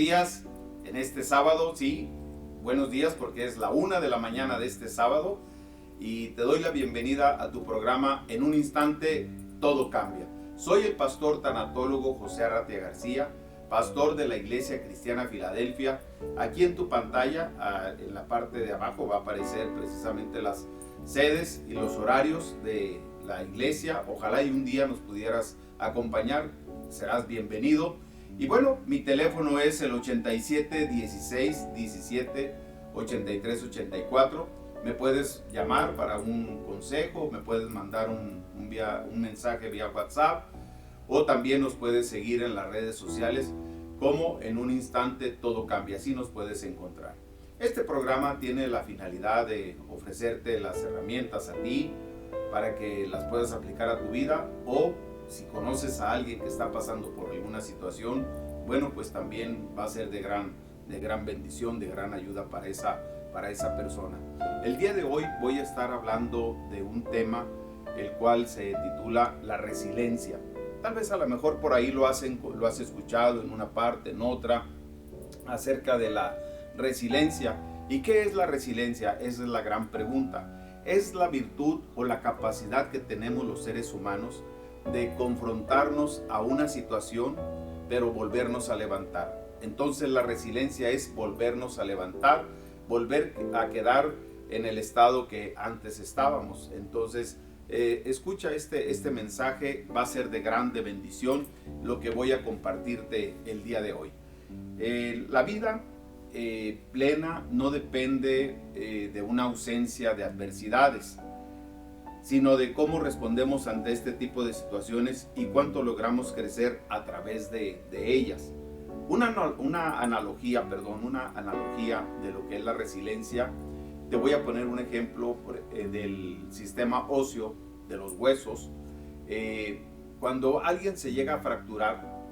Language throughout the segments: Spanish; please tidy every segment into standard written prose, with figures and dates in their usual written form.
días en este sábado, sí, buenos días porque es la 1 de la mañana de este sábado y te doy la bienvenida a tu programa En un instante todo cambia. Soy el pastor tanatólogo José Arratia García, pastor de la Iglesia Cristiana Filadelfia. Aquí en tu pantalla, en la parte de abajo, va a aparecer precisamente las sedes y los horarios de la iglesia. Ojalá y un día nos pudieras acompañar, serás bienvenido. Y bueno, mi teléfono es el 87 16 17 83 84. Me puedes llamar para un consejo, me puedes mandar un mensaje vía WhatsApp, o también nos puedes seguir en las redes sociales como En un instante todo cambia. Así nos puedes encontrar. Este programa tiene la finalidad de ofrecerte las herramientas a ti para que las puedas aplicar a tu vida, o si conoces a alguien que está pasando por alguna situación, bueno, pues también va a ser de gran bendición, de gran ayuda para esa persona. El día de hoy voy a estar hablando de un tema el cual se titula la resiliencia. Tal vez a lo mejor por ahí lo has escuchado en una parte, en otra, acerca de la resiliencia. ¿Y qué es la resiliencia? Esa es la gran pregunta. Es la virtud o la capacidad que tenemos los seres humanos de confrontarnos a una situación, pero volvernos a levantar. Entonces la resiliencia es volvernos a levantar, volver a quedar en el estado que antes estábamos. Entonces escucha este mensaje, va a ser de grande bendición lo que voy a compartirte el día de hoy. La vida plena no depende de una ausencia de adversidades, sino de cómo respondemos ante este tipo de situaciones y cuánto logramos crecer a través de ellas. Una analogía de lo que es la resiliencia. Te voy a poner un ejemplo del sistema óseo de los huesos. Cuando alguien se llega a fracturar,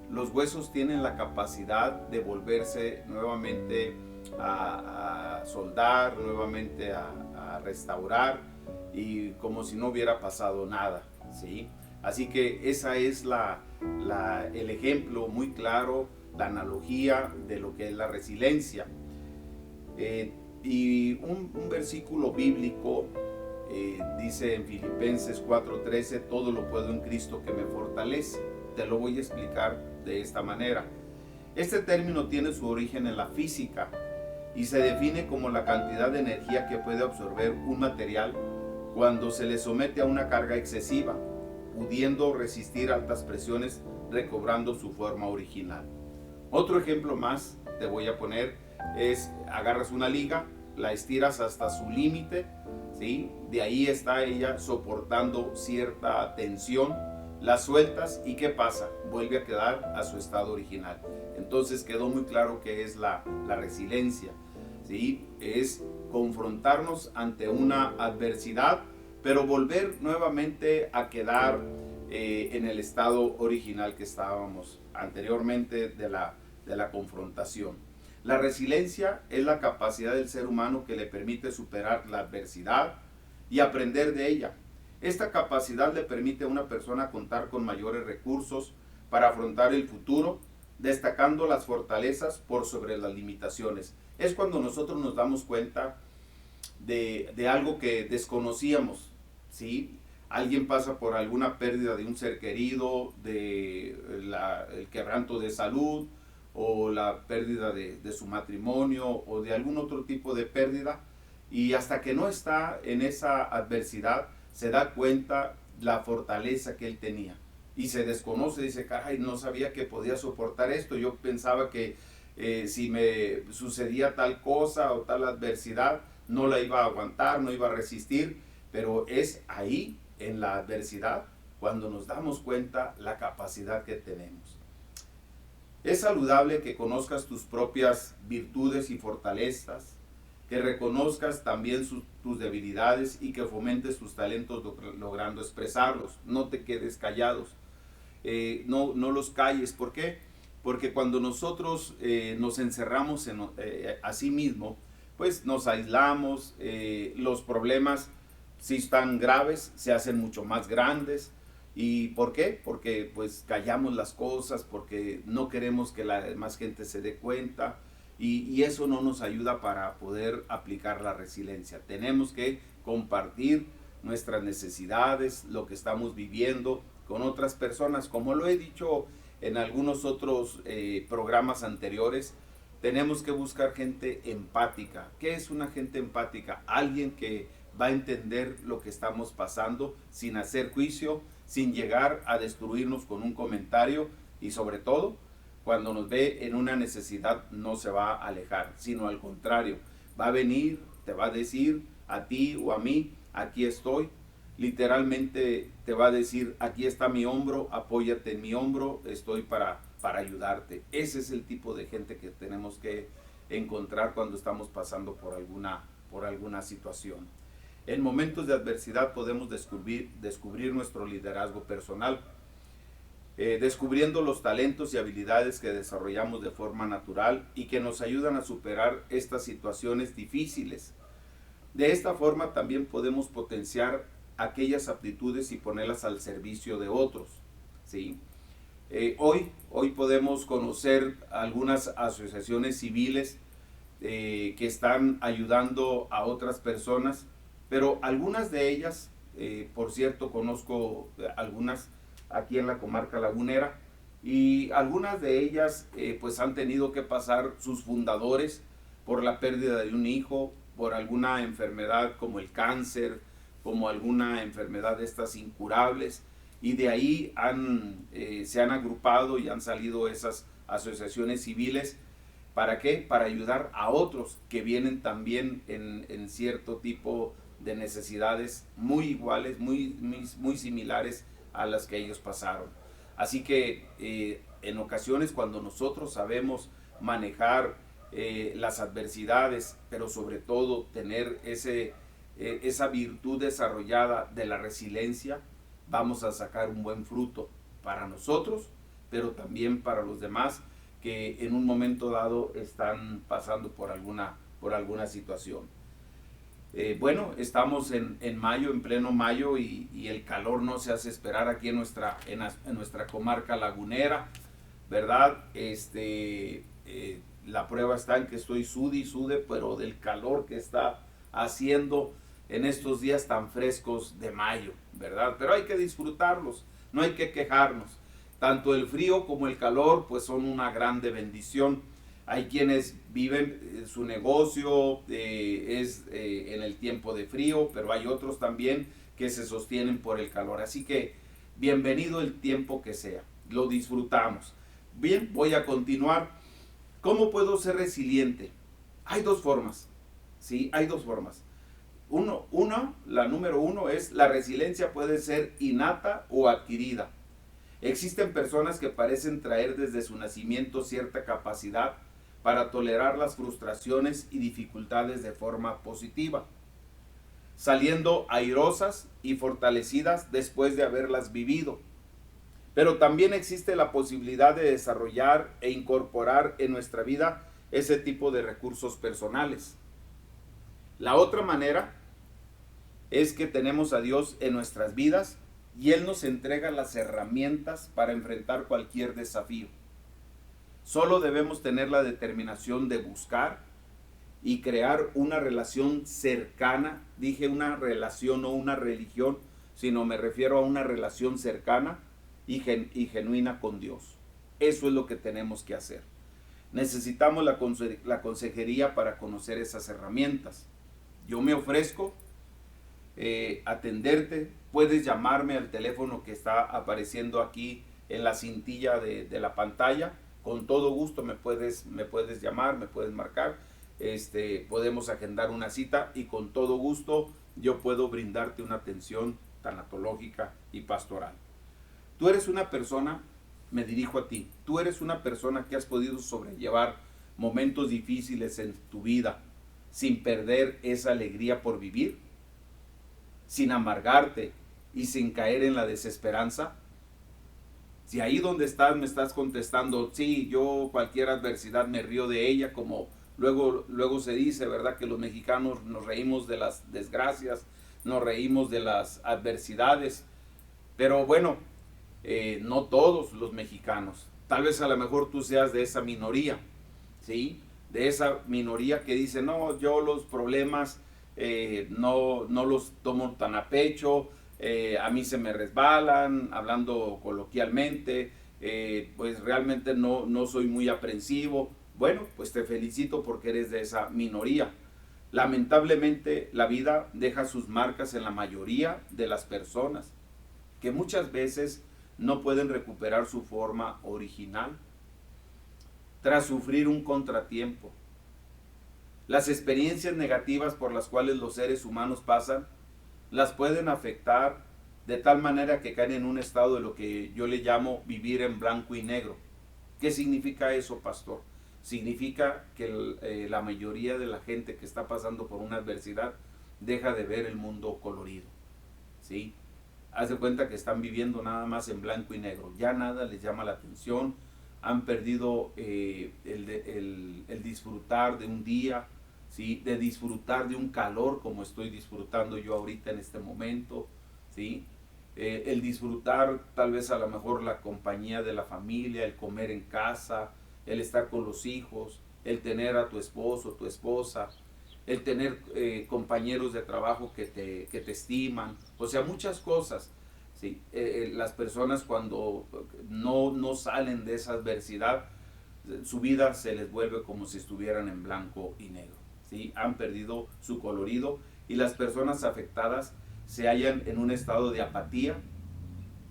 los huesos tienen la capacidad de volverse nuevamente a soldar, nuevamente a restaurar, y como si no hubiera pasado nada, ¿sí? Así que esa es el ejemplo muy claro, la analogía de lo que es la resiliencia. Y un versículo bíblico dice en Filipenses 4:13, todo lo puedo en Cristo que me fortalece. Te lo voy a explicar de esta manera. Este término tiene su origen en la física y se define como la cantidad de energía que puede absorber un material cuando se le somete a una carga excesiva, pudiendo resistir altas presiones, recobrando su forma original. Otro ejemplo más te voy a poner es: agarras una liga, la estiras hasta su límite, ¿sí? De ahí está ella soportando cierta tensión, la sueltas y ¿qué pasa? Vuelve a quedar a su estado original. Entonces quedó muy claro que es la resiliencia, ¿sí? Es confrontarnos ante una adversidad, pero volver nuevamente a quedar en el estado original que estábamos anteriormente de la confrontación. La resiliencia es la capacidad del ser humano que le permite superar la adversidad y aprender de ella. Esta capacidad le permite a una persona contar con mayores recursos para afrontar el futuro, destacando las fortalezas por sobre las limitaciones. Es cuando nosotros nos damos cuenta de algo que desconocíamos, ¿sí? Alguien pasa por alguna pérdida de un ser querido, el quebranto de salud, o la pérdida de su matrimonio, o de algún otro tipo de pérdida, y hasta que no está en esa adversidad se da cuenta la fortaleza que él tenía y se desconoce, dice: caray, no sabía que podía soportar esto, yo pensaba que si me sucedía tal cosa o tal adversidad no la iba a aguantar, no iba a resistir. Pero es ahí, en la adversidad, cuando nos damos cuenta la capacidad que tenemos. Es saludable que conozcas tus propias virtudes y fortalezas, que reconozcas también tus debilidades y que fomentes tus talentos logrando expresarlos. No te quedes callados, no los calles. ¿Por qué? Porque cuando nosotros nos encerramos a sí mismo, pues nos aislamos, los problemas, si están graves, se hacen mucho más grandes, ¿Y por qué? Porque pues callamos las cosas, porque no queremos que la demás gente se dé cuenta y eso no nos ayuda para poder aplicar la resiliencia. Tenemos que compartir nuestras necesidades, lo que estamos viviendo con otras personas. Como lo he dicho en algunos otros programas anteriores, tenemos que buscar gente empática. ¿Qué es una gente empática? Alguien que va a entender lo que estamos pasando sin hacer juicio, sin llegar a destruirnos con un comentario y sobre todo, cuando nos ve en una necesidad no se va a alejar, sino al contrario, va a venir, te va a decir a ti o a mí, aquí estoy. Literalmente te va a decir, aquí está mi hombro, apóyate en mi hombro, estoy para ayudarte. Ese es el tipo de gente que tenemos que encontrar cuando estamos pasando por alguna situación. En momentos de adversidad podemos descubrir nuestro liderazgo personal, descubriendo los talentos y habilidades que desarrollamos de forma natural y que nos ayudan a superar estas situaciones difíciles. De esta forma también podemos potenciar aquellas aptitudes y ponerlas al servicio de otros, ¿sí? Hoy podemos conocer algunas asociaciones civiles que están ayudando a otras personas, pero algunas de ellas, por cierto, conozco algunas aquí en la comarca lagunera, y algunas de ellas pues han tenido que pasar sus fundadores por la pérdida de un hijo, por alguna enfermedad como el cáncer, como alguna enfermedad de estas incurables, y de ahí se han agrupado y han salido esas asociaciones civiles. ¿Para qué? Para ayudar a otros que vienen también en cierto tipo de necesidades muy iguales, muy similares a las que ellos pasaron. Así que en ocasiones cuando nosotros sabemos manejar las adversidades, pero sobre todo tener esa virtud desarrollada de la resiliencia, vamos a sacar un buen fruto para nosotros, pero también para los demás que en un momento dado están pasando por alguna situación. Bueno, estamos en mayo, en pleno mayo, y el calor no se hace esperar aquí en nuestra comarca lagunera, ¿verdad? La prueba está en que estoy sude, pero del calor que está haciendo en estos días tan frescos de mayo, ¿verdad? Pero hay que disfrutarlos, no hay que quejarnos. Tanto el frío como el calor pues son una grande bendición. Hay quienes viven su negocio en el tiempo de frío, pero hay otros también que se sostienen por el calor. Así que bienvenido el tiempo que sea, lo disfrutamos. Bien, voy a continuar. ¿Cómo puedo ser resiliente? Hay dos formas, ¿sí? Hay dos formas. La número uno es la resiliencia puede ser innata o adquirida. Existen personas que parecen traer desde su nacimiento cierta capacidad para tolerar las frustraciones y dificultades de forma positiva, saliendo airosas y fortalecidas después de haberlas vivido. Pero también existe la posibilidad de desarrollar e incorporar en nuestra vida ese tipo de recursos personales. La otra manera es que tenemos a Dios en nuestras vidas y Él nos entrega las herramientas para enfrentar cualquier desafío. Solo debemos tener la determinación de buscar y crear una relación cercana. Dije una relación, no una religión, sino me refiero a una relación cercana y genuina con Dios. Eso es lo que tenemos que hacer. Necesitamos la consejería para conocer esas herramientas. Yo me ofrezco atenderte. Puedes llamarme al teléfono que está apareciendo aquí en la cintilla de la pantalla. Con todo gusto me puedes llamar, me puedes marcar. Podemos agendar una cita y con todo gusto yo puedo brindarte una atención tanatológica y pastoral. Tú eres una persona, me dirijo a ti, tú eres una persona que has podido sobrellevar momentos difíciles en tu vida sin perder esa alegría por vivir, sin amargarte y sin caer en la desesperanza. Si ahí donde estás me estás contestando, sí, yo cualquier adversidad me río de ella, como luego se dice, ¿verdad? Que los mexicanos nos reímos de las desgracias, nos reímos de las adversidades. Pero bueno, no todos los mexicanos. Tal vez a lo mejor tú seas de esa minoría, ¿sí? De esa minoría que dice, no, yo los problemas no los tomo tan a pecho, a mí se me resbalan, hablando coloquialmente, pues realmente no soy muy aprensivo. Bueno, pues te felicito porque eres de esa minoría. Lamentablemente la vida deja sus marcas en la mayoría de las personas, que muchas veces no pueden recuperar su forma original tras sufrir un contratiempo. Las experiencias negativas por las cuales los seres humanos pasan las pueden afectar de tal manera que caen en un estado de lo que yo le llamo vivir en blanco y negro. ¿Qué significa eso, pastor? Significa que la mayoría de la gente que está pasando por una adversidad deja de ver el mundo colorido, ¿sí? Haz de cuenta que están viviendo nada más en blanco y negro, ya nada les llama la atención, han perdido el disfrutar de un día, ¿sí? De disfrutar de un calor como estoy disfrutando yo ahorita en este momento, ¿sí? El disfrutar tal vez a lo mejor la compañía de la familia, el comer en casa, el estar con los hijos, el tener a tu esposo, tu esposa, el tener compañeros de trabajo que te estiman, o sea, muchas cosas. ¿Sí? Las personas cuando no salen de esa adversidad, su vida se les vuelve como si estuvieran en blanco y negro, ¿sí? Han perdido su colorido y las personas afectadas se hallan en un estado de apatía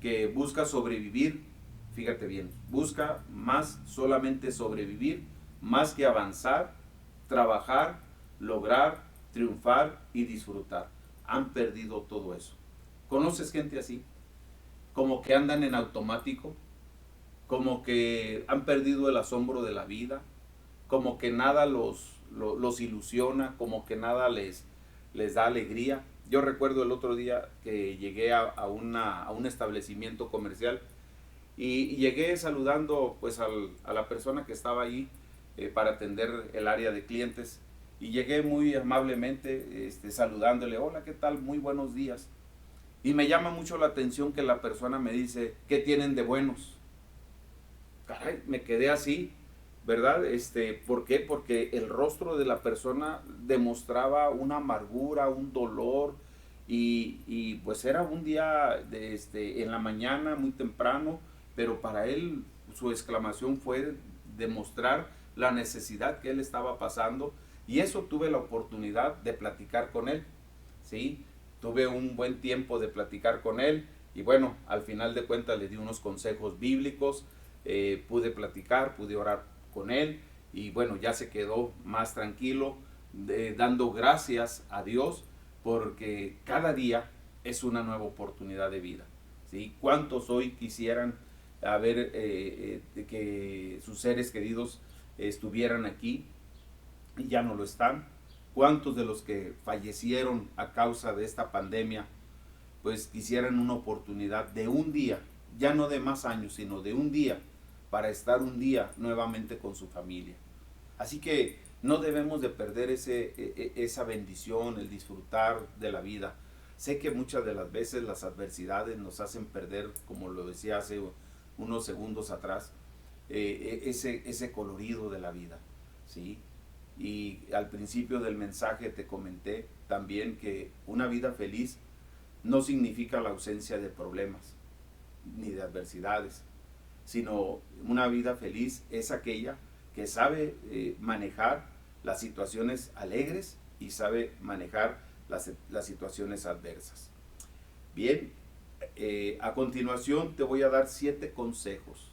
que busca sobrevivir, fíjate bien, busca más solamente sobrevivir, más que avanzar, trabajar, lograr, triunfar y disfrutar. Han perdido todo eso. ¿Conoces gente así? Como que andan en automático, como que han perdido el asombro de la vida, como que nada los ilusiona, como que nada les da alegría. Yo recuerdo el otro día que llegué a un establecimiento comercial y llegué saludando pues a la persona que estaba ahí para atender el área de clientes y llegué muy amablemente saludándole, hola, ¿qué tal? Muy buenos días. Y me llama mucho la atención que la persona me dice, ¿qué tienen de buenos? Caray, me quedé así, ¿verdad? ¿Por qué? Porque el rostro de la persona demostraba una amargura, un dolor, y pues era un día en la mañana, muy temprano, pero para él su exclamación fue demostrar la necesidad que él estaba pasando, y eso tuve la oportunidad de platicar con él, ¿sí? Tuve un buen tiempo de platicar con él, y bueno, al final de cuentas le di unos consejos bíblicos, pude platicar, pude orar con él y bueno, ya se quedó más tranquilo, dando gracias a Dios porque cada día es una nueva oportunidad de vida, ¿sí? ¿Cuántos hoy quisieran haber que sus seres queridos estuvieran aquí y ya no lo están? ¿Cuántos de los que fallecieron a causa de esta pandemia pues quisieran una oportunidad de un día, ya no de más años, sino de un día, para estar un día nuevamente con su familia? Así que no debemos de perder esa bendición, el disfrutar de la vida. Sé que muchas de las veces las adversidades nos hacen perder, como lo decía hace unos segundos atrás, ese colorido de la vida, ¿sí? Y al principio del mensaje te comenté también que una vida feliz no significa la ausencia de problemas ni de adversidades, sino una vida feliz es aquella que sabe manejar las situaciones alegres y sabe manejar las situaciones adversas. Bien, a continuación te voy a dar 7 consejos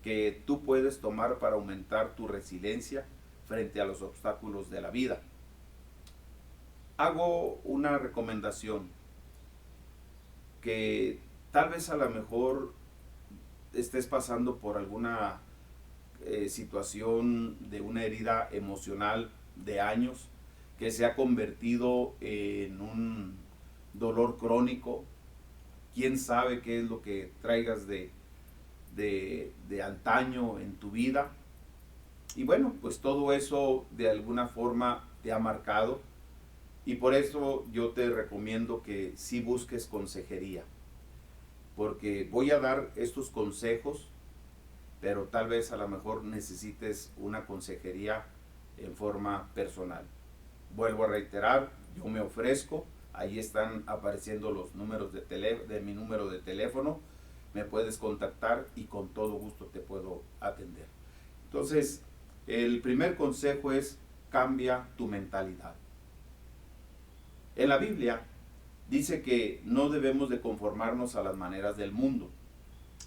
que tú puedes tomar para aumentar tu resiliencia frente a los obstáculos de la vida. Hago una recomendación que tal vez a lo mejor estés pasando por alguna situación de una herida emocional de años que se ha convertido en un dolor crónico. Quién sabe qué es lo que traigas de antaño en tu vida. Y bueno, pues todo eso de alguna forma te ha marcado. Y por eso yo te recomiendo que sí busques consejería. porque voy a dar estos consejos, pero tal vez a lo mejor necesites una consejería en forma personal. Vuelvo a reiterar, yo me ofrezco, ahí están apareciendo los números de mi número de teléfono, me puedes contactar y con todo gusto te puedo atender. Entonces, el primer consejo es: cambia tu mentalidad. En la Biblia dice que no debemos de conformarnos a las maneras del mundo,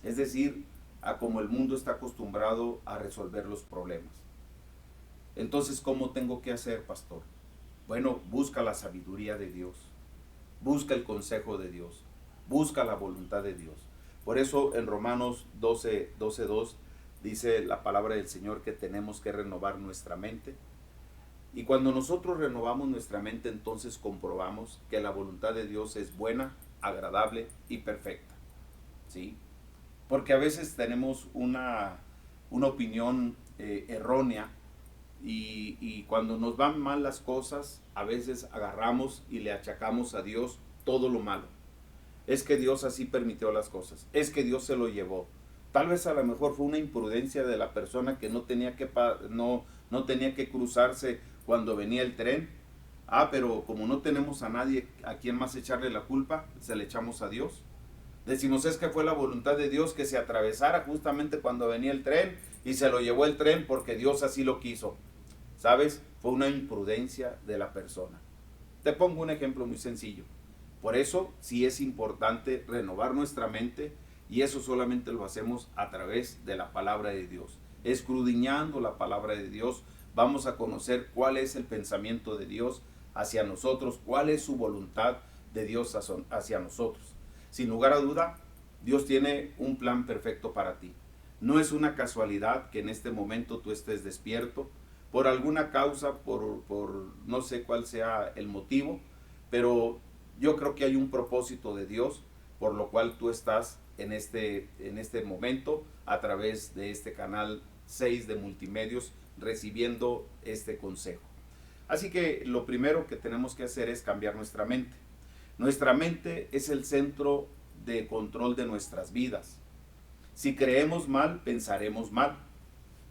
es decir, a como el mundo está acostumbrado a resolver los problemas. Entonces, ¿cómo tengo que hacer, pastor? Bueno, busca la sabiduría de Dios, busca el consejo de Dios, busca la voluntad de Dios. Por eso en Romanos 12:2 dice la palabra del Señor que tenemos que renovar nuestra mente. Y cuando nosotros renovamos nuestra mente, entonces comprobamos que la voluntad de Dios es buena, agradable y perfecta. ¿Sí? Porque a veces tenemos una opinión errónea y cuando nos van mal las cosas, a veces agarramos y le achacamos a Dios todo lo malo. Es que Dios así permitió las cosas, es que Dios se lo llevó. Tal vez a lo mejor fue una imprudencia de la persona que no tenía que cruzarse cuando venía el tren. Pero como no tenemos a nadie a quien más echarle la culpa, se le echamos a Dios. Decimos, es que fue la voluntad de Dios que se atravesara justamente cuando venía el tren y se lo llevó el tren porque Dios así lo quiso. ¿Sabes? Fue una imprudencia de la persona. Te pongo un ejemplo muy sencillo. Por eso sí es importante renovar nuestra mente, y eso solamente lo hacemos a través de la palabra de Dios. Escudriñando la palabra de Dios, vamos a conocer cuál es el pensamiento de Dios hacia nosotros, cuál es su voluntad de Dios hacia nosotros. Sin lugar a duda, Dios tiene un plan perfecto para ti. No es una casualidad que en este momento tú estés despierto, por alguna causa, por no sé cuál sea el motivo, pero yo creo que hay un propósito de Dios por lo cual tú estás en este momento a través de este canal 6 de Multimedios recibiendo este consejo. Así que lo primero que tenemos que hacer es cambiar nuestra mente. Nuestra mente es el centro de control de nuestras vidas. Si creemos mal, pensaremos mal,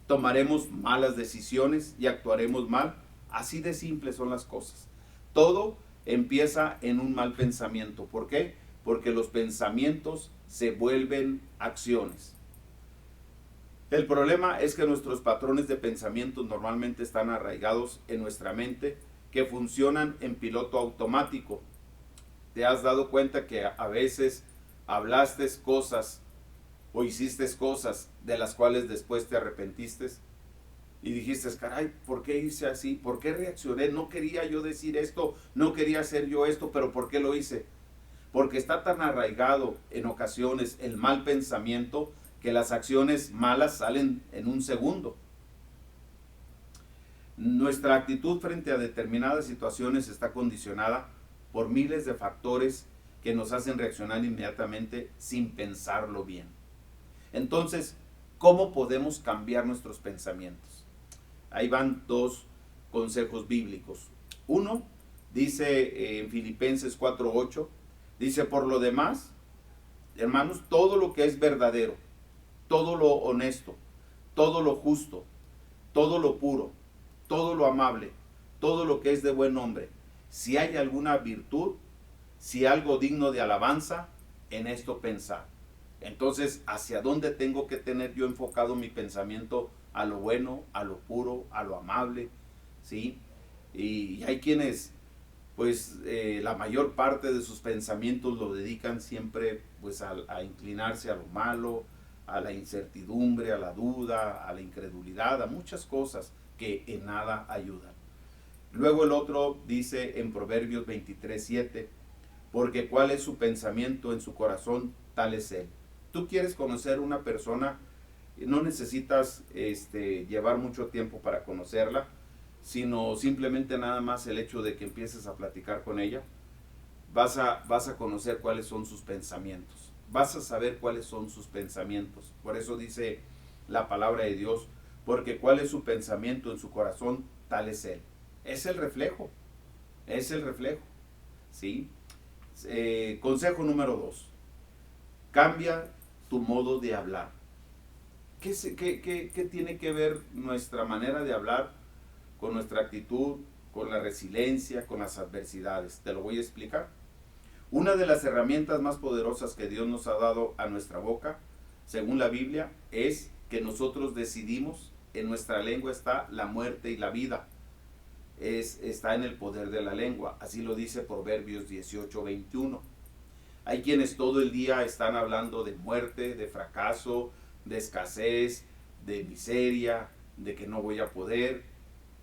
tomaremos malas decisiones y actuaremos mal. Así de simples son las cosas. Todo empieza en un mal pensamiento. ¿Por qué? Porque los pensamientos se vuelven acciones. El problema es que nuestros patrones de pensamiento normalmente están arraigados en nuestra mente, que funcionan en piloto automático. ¿Te has dado cuenta que a veces hablaste cosas o hiciste cosas de las cuales después te arrepentiste? Y dijiste, caray, ¿por qué hice así? ¿Por qué reaccioné? No quería yo decir esto, no quería hacer yo esto, pero ¿por qué lo hice? Porque está tan arraigado en ocasiones el mal pensamiento que las acciones malas salen en un segundo. Nuestra actitud frente a determinadas situaciones está condicionada por miles de factores que nos hacen reaccionar inmediatamente sin pensarlo bien. Entonces, ¿cómo podemos cambiar nuestros pensamientos? Ahí van dos consejos bíblicos. Uno, dice en Filipenses 4:8, dice, por lo demás, hermanos, todo lo que es verdadero, todo lo honesto, todo lo justo, todo lo puro, todo lo amable, todo lo que es de buen nombre, si hay alguna virtud, si algo digno de alabanza, en esto pensar. Entonces, ¿hacia dónde tengo que tener yo enfocado mi pensamiento? A lo bueno, a lo puro, a lo amable, ¿sí? Y hay quienes, pues, la mayor parte de sus pensamientos lo dedican siempre, pues, a inclinarse a lo malo, a la incertidumbre, a la duda, a la incredulidad, a muchas cosas que en nada ayudan. Luego el otro dice en Proverbios 23:7, porque cuál es su pensamiento en su corazón, tal es él. Tú quieres conocer una persona, no necesitas llevar mucho tiempo para conocerla, sino simplemente nada más el hecho de que empieces a platicar con ella, vas a conocer cuáles son sus pensamientos, vas a saber cuáles son sus pensamientos. Por eso dice la palabra de Dios, porque cuál es su pensamiento en su corazón, tal es él. Es el reflejo, ¿sí? Consejo número 2. cambia tu modo de hablar. ¿Qué tiene que ver nuestra manera de hablar con nuestra actitud, con la resiliencia, con las adversidades? Te lo voy a explicar. Una de las herramientas más poderosas que Dios nos ha dado a nuestra boca, según la Biblia, es que nosotros decidimos, en nuestra lengua está la muerte y la vida. Está en el poder de la lengua. Así lo dice Proverbios 18:21. Hay quienes todo el día están hablando de muerte, de fracaso, de escasez, de miseria, de que no voy a poder.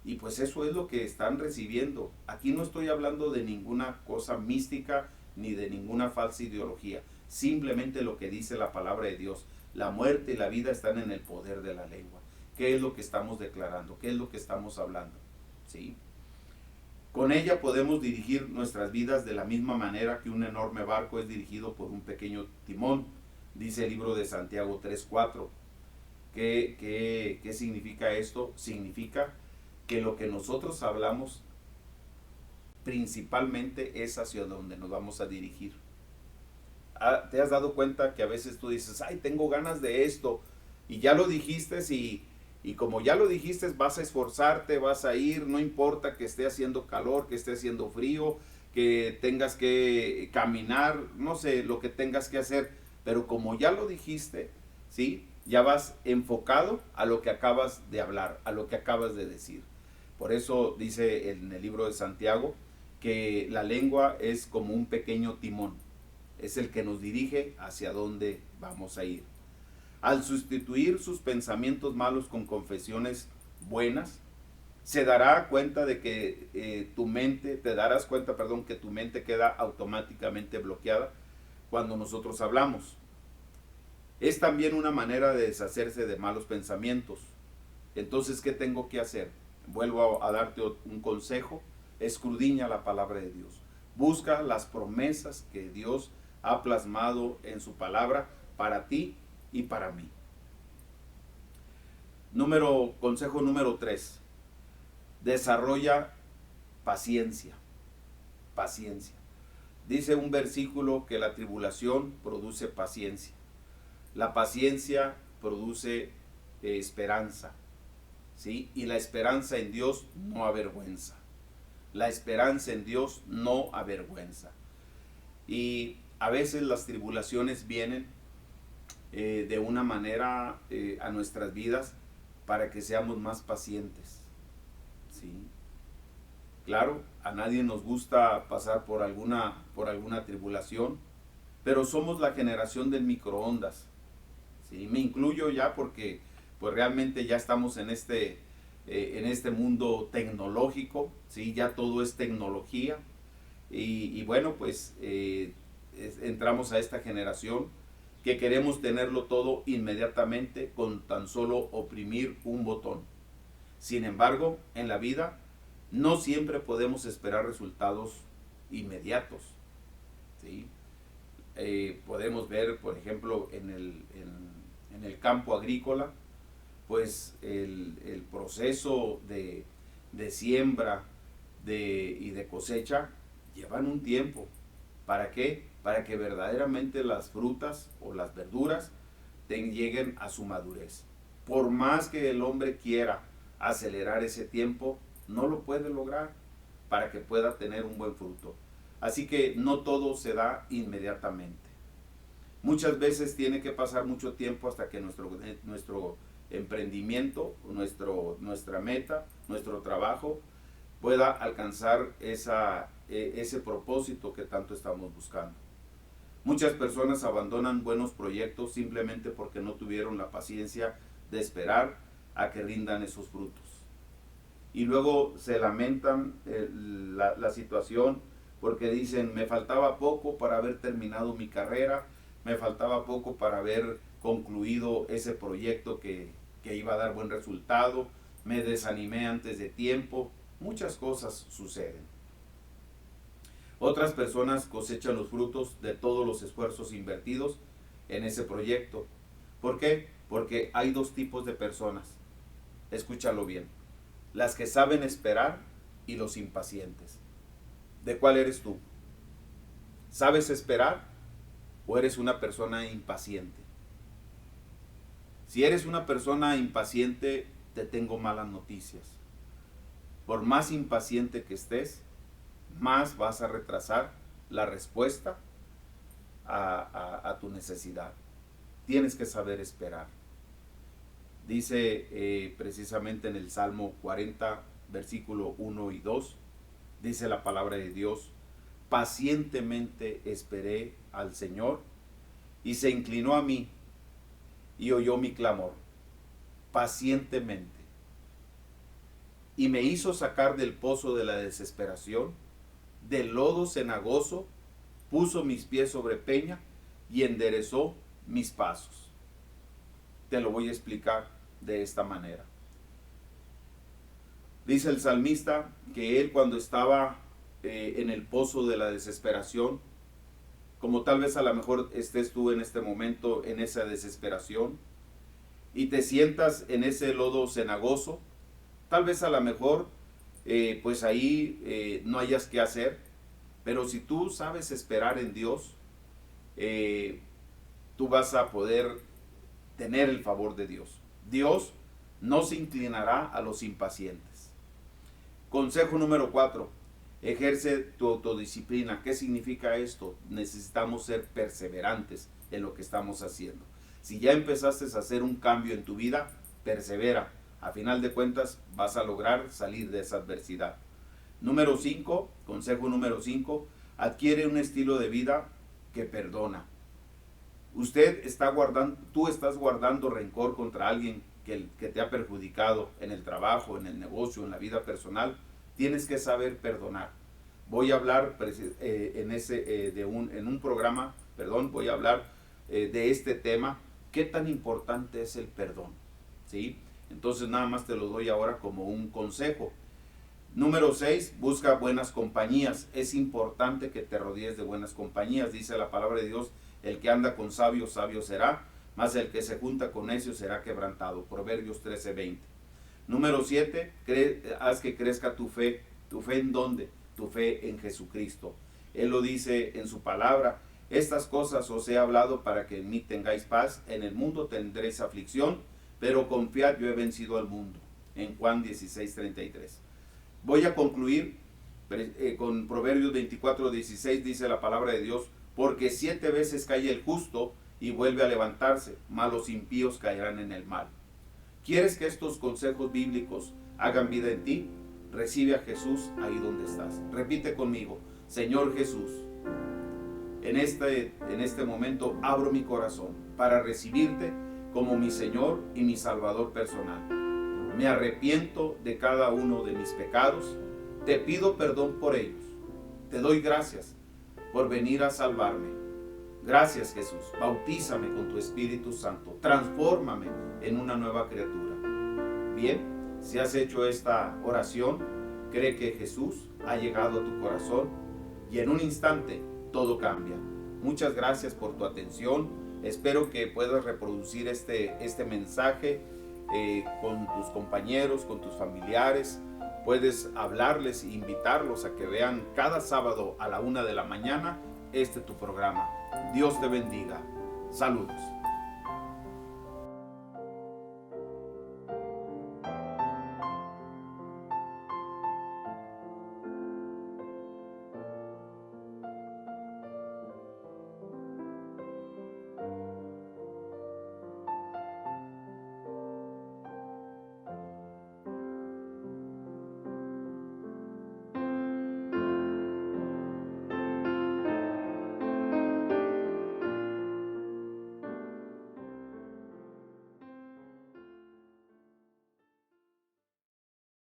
Y pues eso es lo que están recibiendo. Aquí no estoy hablando de ninguna cosa mística ni de ninguna falsa ideología. Simplemente lo que dice la palabra de Dios. La muerte y la vida están en el poder de la lengua. ¿Qué es lo que estamos declarando? ¿Qué es lo que estamos hablando? ¿Sí? Con ella podemos dirigir nuestras vidas de la misma manera que un enorme barco es dirigido por un pequeño timón. Dice el libro de Santiago 3:4. ¿Qué significa esto? Significa que lo que nosotros hablamos principalmente es hacia donde nos vamos a dirigir. ¿Te has dado cuenta que a veces tú dices, ay, tengo ganas de esto, y ya lo dijiste, y como ya lo dijiste, vas a esforzarte, vas a ir, no importa que esté haciendo calor, que esté haciendo frío, que tengas que caminar, no sé, lo que tengas que hacer, pero como ya lo dijiste, ¿sí? Ya vas enfocado a lo que acabas de hablar, a lo que acabas de decir. Por eso dice en el libro de Santiago que la lengua es como un pequeño timón, es el que nos dirige hacia dónde vamos a ir. Al sustituir sus pensamientos malos con confesiones buenas, se dará cuenta de que te darás cuenta, que tu mente queda automáticamente bloqueada cuando nosotros hablamos. Es también una manera de deshacerse de malos pensamientos. Entonces, ¿qué tengo que hacer? Vuelvo a darte un consejo. Escudriña la palabra de Dios. Busca las promesas que Dios ha plasmado en su palabra para ti y para mí. Consejo número 3. Desarrolla paciencia. Paciencia. Dice un versículo que la tribulación produce paciencia. La paciencia produce esperanza. ¿Sí? Y la esperanza en Dios no avergüenza. La esperanza en Dios no avergüenza. Y a veces las tribulaciones vienen de una manera a nuestras vidas para que seamos más pacientes. ¿Sí? Claro, a nadie nos gusta pasar por alguna tribulación, pero somos la generación del microondas. ¿Sí? Me incluyo ya porque pues realmente ya estamos en este mundo tecnológico, ¿sí? Ya todo es tecnología y bueno, pues entramos a esta generación que queremos tenerlo todo inmediatamente con tan solo oprimir un botón. Sin embargo, en la vida no siempre podemos esperar resultados inmediatos. ¿Sí? Podemos ver, por ejemplo, en el campo agrícola, pues el proceso de siembra y de cosecha llevan un tiempo. ¿Para qué? Para que verdaderamente las frutas o las verduras lleguen a su madurez. Por más que el hombre quiera acelerar ese tiempo, no lo puede lograr para que pueda tener un buen fruto. Así que no todo se da inmediatamente. Muchas veces tiene que pasar mucho tiempo hasta que nuestro emprendimiento, nuestra meta, nuestro trabajo pueda alcanzar ese propósito que tanto estamos buscando. Muchas personas abandonan buenos proyectos simplemente porque no tuvieron la paciencia de esperar a que rindan esos frutos. Y luego se lamentan la situación porque dicen, me faltaba poco para haber terminado mi carrera, me faltaba poco para haber concluido ese proyecto que iba a dar buen resultado, me desanimé antes de tiempo. Muchas cosas suceden. Otras personas cosechan los frutos de todos los esfuerzos invertidos en ese proyecto. ¿Por qué? Porque hay dos tipos de personas. Escúchalo bien. Las que saben esperar y los impacientes. ¿De cuál eres tú? ¿Sabes esperar o eres una persona impaciente? Si eres una persona impaciente, te tengo malas noticias. Por más impaciente que estés, más vas a retrasar la respuesta a tu necesidad. Tienes que saber esperar. Dice precisamente en el Salmo 40, versículo 1 y 2, dice la palabra de Dios: pacientemente esperé al Señor y se inclinó a mí y oyó mi clamor. Pacientemente. Y me hizo sacar del pozo de la desesperación, del lodo cenagoso, puso mis pies sobre peña y enderezó mis pasos. Te lo voy a explicar de esta manera. Dice el salmista que él, cuando estaba en el pozo de la desesperación, como tal vez a lo mejor estés tú en este momento en esa desesperación y te sientas en ese lodo cenagoso, tal vez a lo mejor pues ahí no hayas que hacer, pero si tú sabes esperar en Dios, tú vas a poder tener el favor de Dios. Dios no se inclinará a los impacientes. Consejo número 4. Ejerce tu autodisciplina. ¿Qué significa esto? Necesitamos ser perseverantes en lo que estamos haciendo. Si ya empezaste a hacer un cambio en tu vida, persevera. A final de cuentas vas a lograr salir de esa adversidad. Número 5, consejo número 5, adquiere un estilo de vida que perdona. Tú estás guardando rencor contra alguien que te ha perjudicado en el trabajo, en el negocio, en la vida personal. Tienes que saber perdonar. Voy a hablar en un programa, voy a hablar de este tema, qué tan importante es el perdón, ¿sí? Entonces nada más te lo doy ahora como un consejo. Número 6, busca buenas compañías. Es importante que te rodees de buenas compañías. Dice la palabra de Dios: el que anda con sabios, sabio será, mas el que se junta con necios será quebrantado. Proverbios 13:20. Número 7, haz que crezca tu fe. ¿Tu fe en dónde? Tu fe en Jesucristo. Él lo dice en su palabra: estas cosas os he hablado para que en mí tengáis paz. En el mundo tendréis aflicción, pero confiad, yo he vencido al mundo. En Juan 16:33. Voy a concluir con Proverbios 24:16. Dice la palabra de Dios: porque 7 veces cae el justo y vuelve a levantarse, mas los impíos caerán en el mal. ¿Quieres que estos consejos bíblicos hagan vida en ti? Recibe a Jesús ahí donde estás. Repite conmigo: Señor Jesús, en este momento abro mi corazón para recibirte como mi Señor y mi Salvador personal. Me arrepiento de cada uno de mis pecados. Te pido perdón por ellos. Te doy gracias por venir a salvarme. Gracias, Jesús. Bautízame con tu Espíritu Santo. Transfórmame en una nueva criatura. Bien, si has hecho esta oración, cree que Jesús ha llegado a tu corazón y en un instante todo cambia. Muchas gracias por tu atención. Espero que puedas reproducir este mensaje con tus compañeros, con tus familiares. Puedes hablarles e invitarlos a que vean cada sábado a la 1 de la mañana tu programa. Dios te bendiga. Saludos.